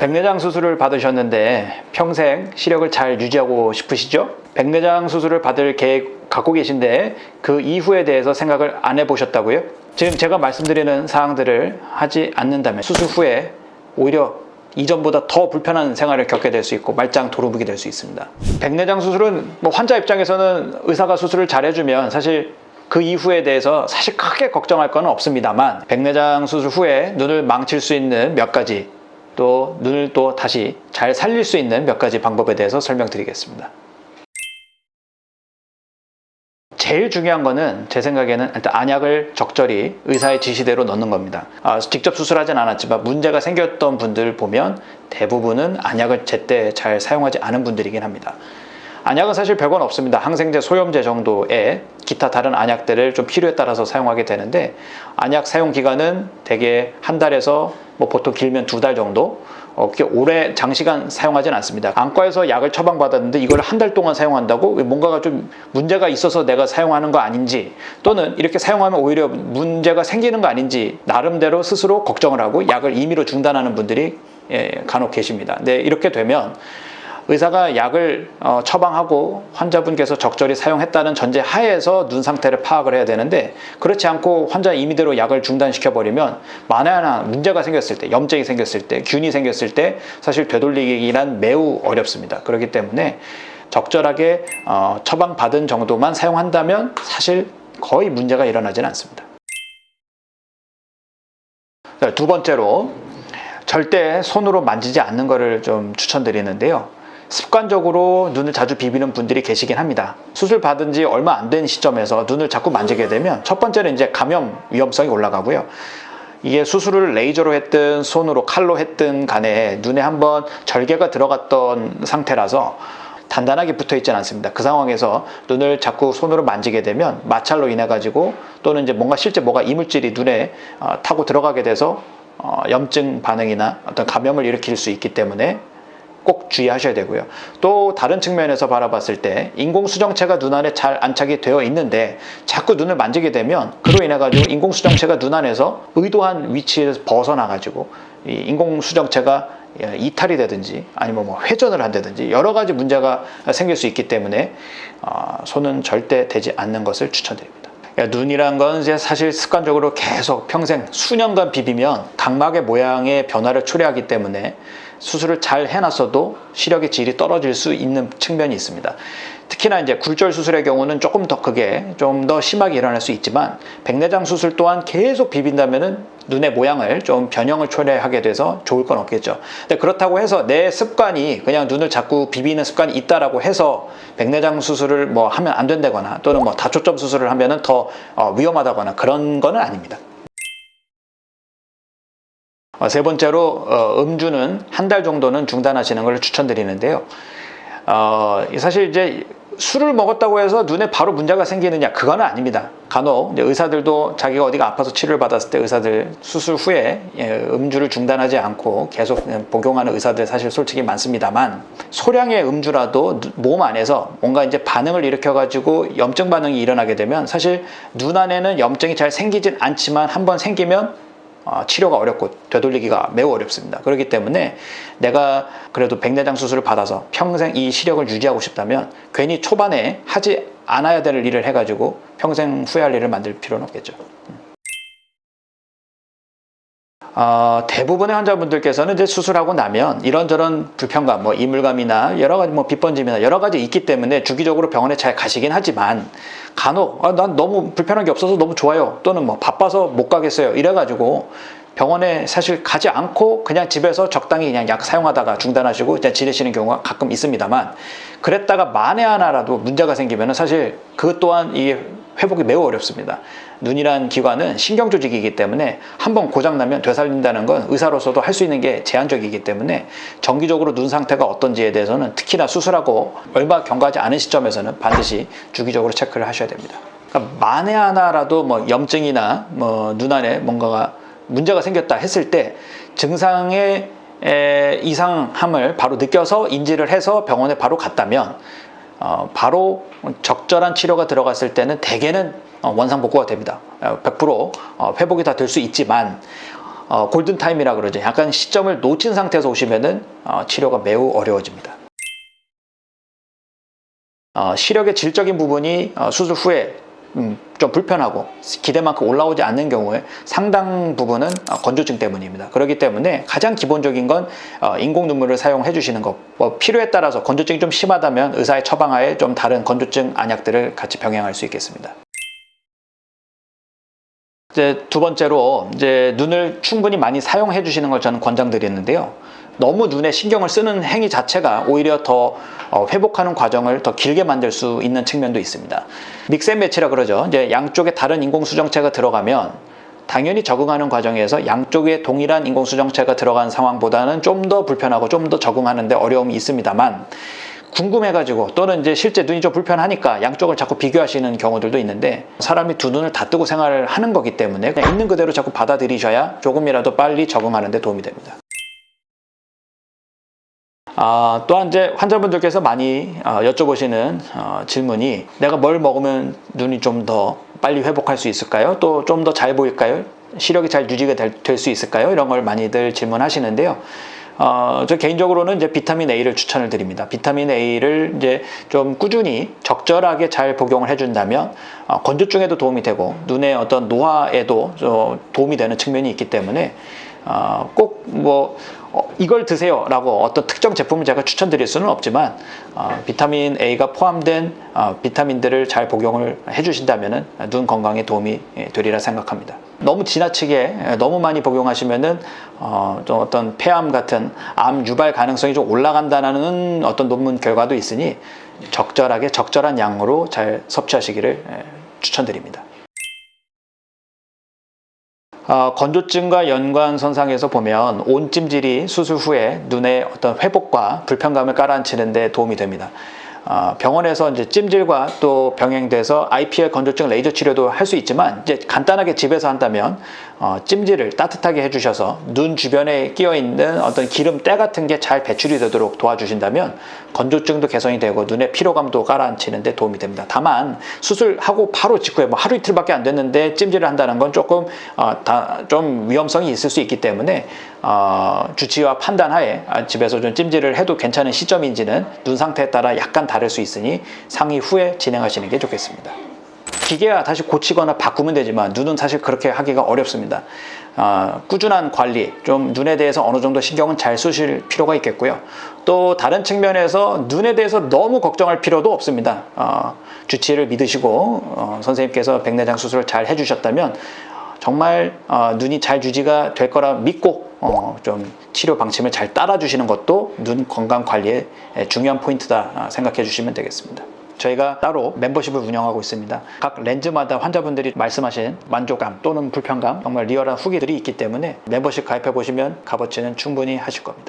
백내장 수술을 받으셨는데 평생 시력을 잘 유지하고 싶으시죠? 백내장 수술을 받을 계획 갖고 계신데 그 이후에 대해서 생각을 안 해보셨다고요? 지금 제가 말씀드리는 사항들을 하지 않는다면 수술 후에 오히려 이전보다 더 불편한 생활을 겪게 될 수 있고 말짱 도루묵이 될 수 있습니다. 백내장 수술은 환자 입장에서는 의사가 수술을 잘 해주면 사실 그 이후에 대해서 사실 크게 걱정할 건 없습니다만, 백내장 수술 후에 눈을 망칠 수 있는 몇 가지, 또 눈을 또 다시 잘 살릴 수 있는 몇 가지 방법에 대해서 설명드리겠습니다. 제일 중요한 거는 제 생각에는 일단 안약을 적절히 의사의 지시대로 넣는 겁니다. 직접 수술하진 않았지만 문제가 생겼던 분들 보면 대부분은 안약을 제때 잘 사용하지 않은 분들이긴 합니다. 안약은 사실 별건 없습니다. 항생제, 소염제 정도의 기타 다른 안약들을 좀 필요에 따라서 사용하게 되는데, 안약 사용 기간은 대개 한 달에서 보통 길면 2달 정도, 그렇게 오래 장시간 사용하진 않습니다. 안과에서 약을 처방받았는데 이걸 한 달 동안 사용한다고 뭔가가 좀 문제가 있어서 내가 사용하는 거 아닌지, 또는 이렇게 사용하면 오히려 문제가 생기는 거 아닌지 나름대로 스스로 걱정을 하고 약을 임의로 중단하는 분들이 간혹 계십니다. 근데 이렇게 되면 의사가 약을 처방하고 환자분께서 적절히 사용했다는 전제 하에서 눈 상태를 파악을 해야 되는데, 그렇지 않고 환자 임의대로 약을 중단시켜버리면 만에 하나 문제가 생겼을 때, 염증이 생겼을 때, 균이 생겼을 때 사실 되돌리기란 매우 어렵습니다. 그렇기 때문에 적절하게 처방받은 정도만 사용한다면 사실 거의 문제가 일어나지는 않습니다. 두 번째로, 절대 손으로 만지지 않는 것을 좀 추천드리는데요. 습관적으로 눈을 자주 비비는 분들이 계시긴 합니다. 수술 받은 지 얼마 안 된 시점에서 눈을 자꾸 만지게 되면 첫 번째는 이제 감염 위험성이 올라가고요. 이게 수술을 레이저로 했든 손으로 칼로 했든 간에 눈에 한번 절개가 들어갔던 상태라서 단단하게 붙어 있지는 않습니다. 그 상황에서 눈을 자꾸 손으로 만지게 되면 마찰로 인해 가지고, 또는 이제 실제 뭐가 이물질이 눈에 타고 들어가게 돼서 염증 반응이나 어떤 감염을 일으킬 수 있기 때문에 꼭 주의하셔야 되고요. 또 다른 측면에서 바라봤을 때 인공수정체가 눈 안에 잘 안착이 되어 있는데 자꾸 눈을 만지게 되면 그로 인해 가지고 인공수정체가 눈 안에서 의도한 위치에서 벗어나 가지고 이 인공수정체가 이탈이 되든지 아니면 회전을 한다든지 여러 가지 문제가 생길 수 있기 때문에 손은 절대 대지 않는 것을 추천드립니다. 눈이란 건 이제 사실 습관적으로 계속 평생 수년간 비비면 각막의 모양의 변화를 초래하기 때문에 수술을 잘 해놨어도 시력의 질이 떨어질 수 있는 측면이 있습니다. 특히나 이제 굴절 수술의 경우는 조금 더 크게, 좀 더 심하게 일어날 수 있지만, 백내장 수술 또한 계속 비빈다면은 눈의 모양을 좀 변형을 초래하게 돼서 좋을 건 없겠죠. 근데 그렇다고 해서 내 습관이 그냥 눈을 자꾸 비비는 습관이 있다라고 해서 백내장 수술을 하면 안 된다거나, 또는 다초점 수술을 하면은 더 위험하다거나 그런 거는 아닙니다. 세 번째로, 음주는 한 달 정도는 중단하시는 걸 추천드리는데요. 사실 이제 술을 먹었다고 해서 눈에 바로 문제가 생기느냐, 그거는 아닙니다. 간혹 이제 의사들도 자기가 어디가 아파서 치료를 받았을 때 의사들 수술 후에 음주를 중단하지 않고 계속 복용하는 의사들 사실 솔직히 많습니다만, 소량의 음주라도 몸 안에서 뭔가 이제 반응을 일으켜가지고 염증 반응이 일어나게 되면 사실 눈 안에는 염증이 잘 생기진 않지만 한번 생기면 치료가 어렵고 되돌리기가 매우 어렵습니다. 그렇기 때문에 내가 그래도 백내장 수술을 받아서 평생 이 시력을 유지하고 싶다면 괜히 초반에 하지 않아야 될 일을 해가지고 평생 후회할 일을 만들 필요는 없겠죠. 대부분의 환자분들께서는 이제 수술하고 나면 이런저런 불편감, 이물감이나 여러 가지 빗번짐이나 여러 가지 있기 때문에 주기적으로 병원에 잘 가시긴 하지만, 간혹 난 너무 불편한 게 없어서 너무 좋아요, 또는 바빠서 못 가겠어요 이래가지고 병원에 사실 가지 않고 그냥 집에서 적당히 그냥 약 사용하다가 중단하시고 그냥 지내시는 경우가 가끔 있습니다만, 그랬다가 만에 하나라도 문제가 생기면 사실 그것 또한 이 회복이 매우 어렵습니다. 눈이란 기관은 신경조직이기 때문에 한번 고장나면 되살린다는 건 의사로서도 할 수 있는 게 제한적이기 때문에 정기적으로 눈 상태가 어떤지에 대해서는, 특히나 수술하고 얼마 경과하지 않은 시점에서는 반드시 주기적으로 체크를 하셔야 됩니다. 그러니까 만에 하나라도 염증이나 눈 안에 뭔가가 문제가 생겼다 했을 때 증상의 이상함을 바로 느껴서 인지를 해서 병원에 바로 갔다면 바로 적절한 치료가 들어갔을 때는 대개는 원상복구가 됩니다. 100% 회복이 다 될 수 있지만, 골든타임이라 그러죠. 약간 시점을 놓친 상태에서 오시면은 치료가 매우 어려워집니다. 시력의 질적인 부분이 수술 후에 좀 불편하고 기대만큼 올라오지 않는 경우에 상당 부분은 건조증 때문입니다. 그렇기 때문에 가장 기본적인 건 인공 눈물을 사용해 주시는 것. 필요에 따라서 건조증이 좀 심하다면 의사의 처방하에 좀 다른 건조증 안약들을 같이 병행할 수 있겠습니다. 이제 두 번째로 이제 눈을 충분히 많이 사용해 주시는 걸 저는 권장드리는데요. 너무 눈에 신경을 쓰는 행위 자체가 오히려 더 회복하는 과정을 더 길게 만들 수 있는 측면도 있습니다. 믹스앤매치라 그러죠. 이제 양쪽에 다른 인공수정체가 들어가면 당연히 적응하는 과정에서 양쪽에 동일한 인공수정체가 들어간 상황보다는 좀 더 불편하고 좀 더 적응하는데 어려움이 있습니다만, 궁금해가지고 또는 이제 실제 눈이 좀 불편하니까 양쪽을 자꾸 비교하시는 경우들도 있는데, 사람이 두 눈을 다 뜨고 생활을 하는 거기 때문에 그냥 있는 그대로 자꾸 받아들이셔야 조금이라도 빨리 적응하는 데 도움이 됩니다. 또한 이제 환자분들께서 많이 여쭤보시는 질문이, 내가 뭘 먹으면 눈이 좀 더 빨리 회복할 수 있을까요? 또 좀 더 잘 보일까요? 시력이 잘 유지가 될 수 있을까요? 이런 걸 많이들 질문하시는데요. 저 개인적으로는 이제 비타민 A를 추천을 드립니다. 비타민 A를 이제 좀 꾸준히 적절하게 잘 복용을 해준다면 건조증에도 도움이 되고 눈의 어떤 노화에도 도움이 되는 측면이 있기 때문에 꼭 뭐 이걸 드세요 라고 어떤 특정 제품을 제가 추천드릴 수는 없지만 비타민 A가 포함된 비타민들을 잘 복용을 해주신다면 눈 건강에 도움이 되리라 생각합니다. 너무 지나치게 너무 많이 복용하시면은 좀 어떤 폐암 같은 암 유발 가능성이 좀 올라간다는 어떤 논문 결과도 있으니 적절하게 적절한 양으로 잘 섭취하시기를 추천드립니다. 건조증과 연관선상에서 보면 온찜질이 수술 후에 눈의 어떤 회복과 불편감을 깔아앉히는 데 도움이 됩니다. 병원에서 이제 찜질과 또 병행돼서 IPL 건조증 레이저 치료도 할 수 있지만, 이제 간단하게 집에서 한다면 찜질을 따뜻하게 해주셔서 눈 주변에 끼어 있는 어떤 기름 때 같은 게 잘 배출이 되도록 도와주신다면 건조증도 개선이 되고 눈의 피로감도 깔아앉히는 데 도움이 됩니다. 다만 수술하고 바로 직후에 뭐 하루 이틀밖에 안 됐는데 찜질을 한다는 건 조금 좀 위험성이 있을 수 있기 때문에 주치의와 판단하에 집에서 좀 찜질을 해도 괜찮은 시점인지는 눈 상태에 따라 약간 다를 수 있으니 상의 후에 진행하시는 게 좋겠습니다. 기계야 다시 고치거나 바꾸면 되지만 눈은 사실 그렇게 하기가 어렵습니다. 꾸준한 관리, 좀 눈에 대해서 어느 정도 신경은 잘 쓰실 필요가 있겠고요. 또 다른 측면에서 눈에 대해서 너무 걱정할 필요도 없습니다. 주치의를 믿으시고 선생님께서 백내장 수술을 잘 해주셨다면 정말 눈이 잘 유지가 될 거라 믿고 좀 치료 방침을 잘 따라주시는 것도 눈 건강 관리의 중요한 포인트다 생각해 주시면 되겠습니다. 저희가 따로 멤버십을 운영하고 있습니다. 각 렌즈마다 환자분들이 말씀하신 만족감 또는 불편감, 정말 리얼한 후기들이 있기 때문에 멤버십 가입해 보시면 값어치는 충분히 하실 겁니다.